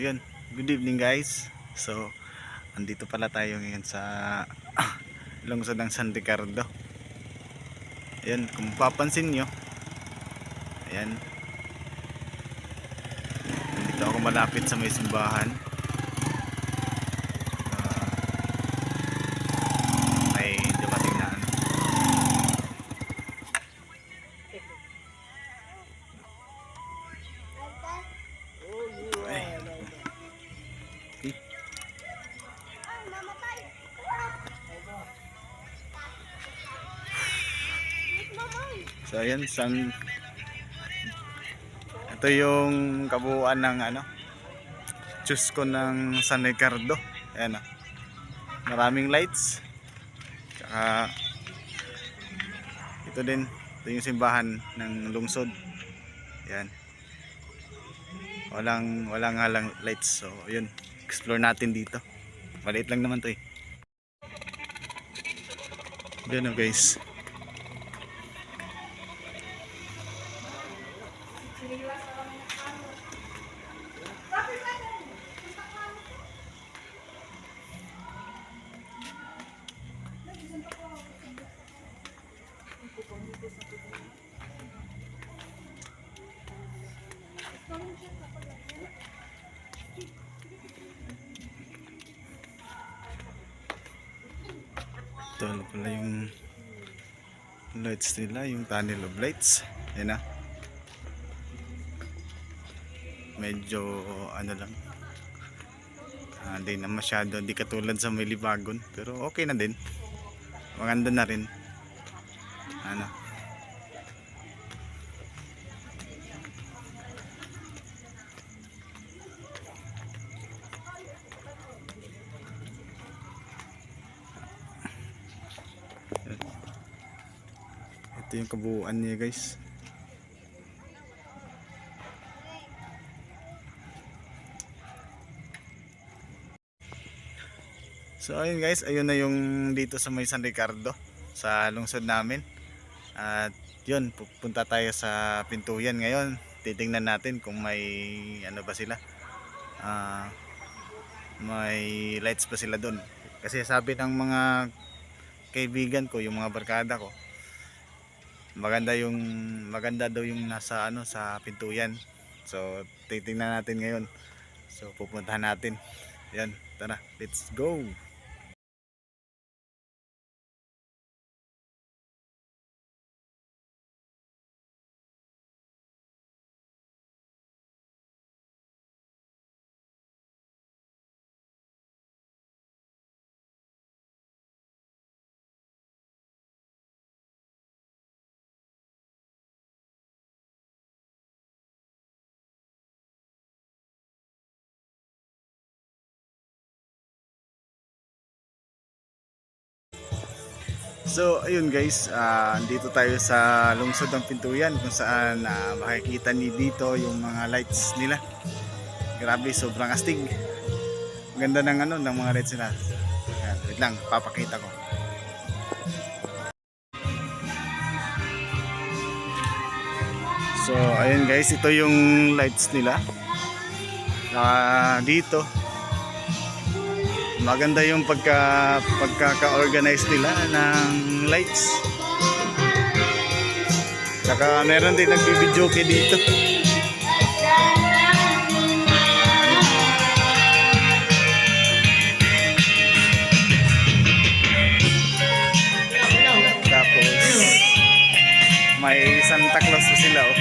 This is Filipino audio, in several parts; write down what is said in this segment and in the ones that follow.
Ayun, good evening guys. So, andito pala tayo ngayon sa lungsod ng San Ricardo. Ayun, kung papansin nyo, ayan, andito ako malapit sa may simbahan. May dumating na ano. So ayan, ito yung kabuuan ng ano, Chusco ng San Ricardo. Ayan o, maraming lights. Tsaka ito din, ito yung simbahan ng lungsod. Ayan, walang halang lights. So yun, explore natin dito. Maliit lang naman to eh. Ayan o guys. Ito pala yung lights nila, yung tunnel of lights. Ayan na. Medyo ano lang, hindi na masyado, hindi katulad sa may Libagon, pero okay na din, maganda na rin ano. Ito yung kabuuan niya guys. So ayun guys, ayun na yung dito sa may San Ricardo, sa lungsod namin. At yun, pupunta tayo sa pintuyan ngayon. Titingnan natin kung may ano ba sila, may lights pa sila doon. Kasi sabi ng mga kaibigan ko, yung mga barkada ko, maganda daw yung nasa ano, sa pintuyan. So titingnan natin ngayon. So pupuntahan natin. Yan, tara, let's go. So ayun guys, dito tayo sa lungsod ng Pintuyan, kung saan makikita niyo dito yung mga lights nila. Grabe, sobrang astig. Ganda ng ano, ng mga lights nila. Ayan, wait lang, papakita ko. So ayun guys, ito yung lights nila. Dito maganda yung pagkaka-organize nila ng lights. Saka meron din nagbibidyoke dito. Tapos may Santa Claus na sila oh.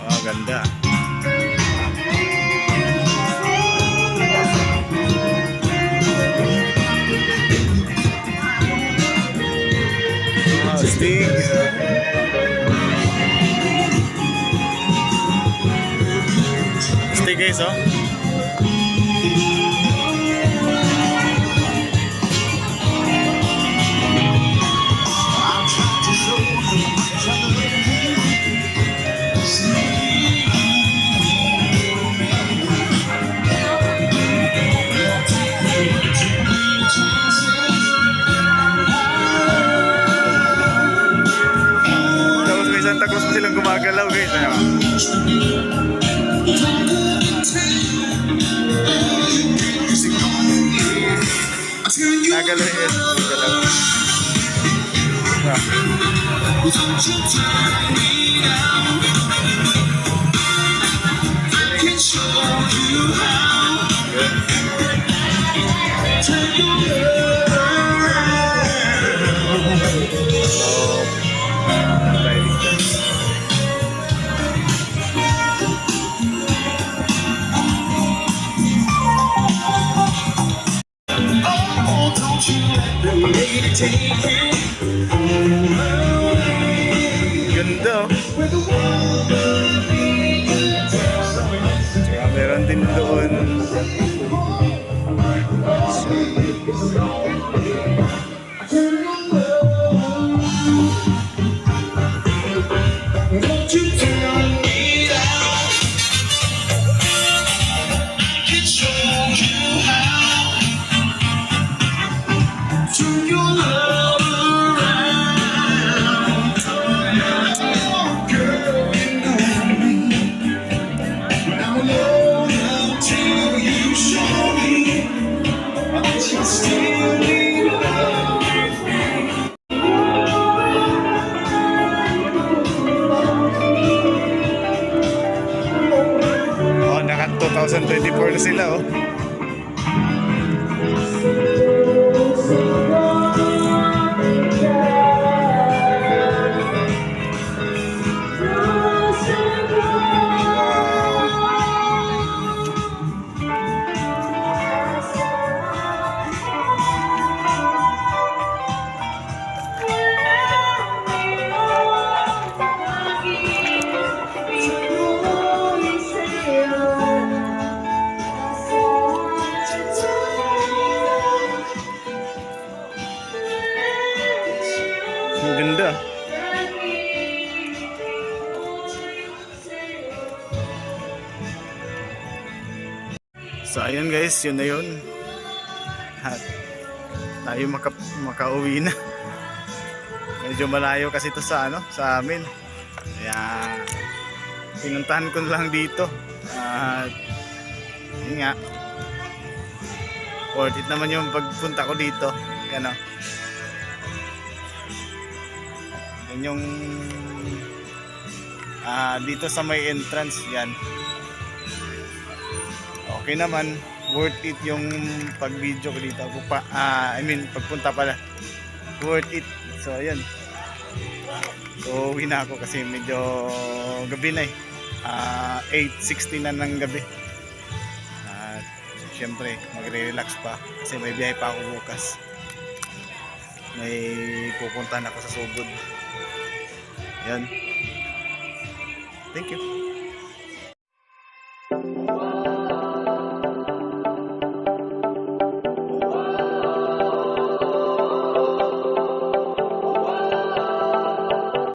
Oh, ganda. Stig. Stig guys oh. Santa Claus pa silang gumagalaw guys. gagalaw yun. Gagalaw. Ganda oh. Tsaka meron din doon. Oh, naka 2024 na sila oh. Ang ganda. So ayun guys, yun na yun. At tayo makauwi na. Medyo malayo kasi ito sa sa amin. Kaya pinuntahan ko lang dito. At yun nga. Worth it naman yung pagpunta ko dito. Yan o. Yan yung dito sa may entrance yan. Okay naman, worth it yung pag-video ko dito. Pagpunta pala. Worth it. So ayun. So uwi na ako kasi medyo gabi na 8:60 na ng gabi. At syempre magre-relax pa kasi may biyahe pa ako bukas. May pupuntahan ako sa Sugod. Yan. Thank you.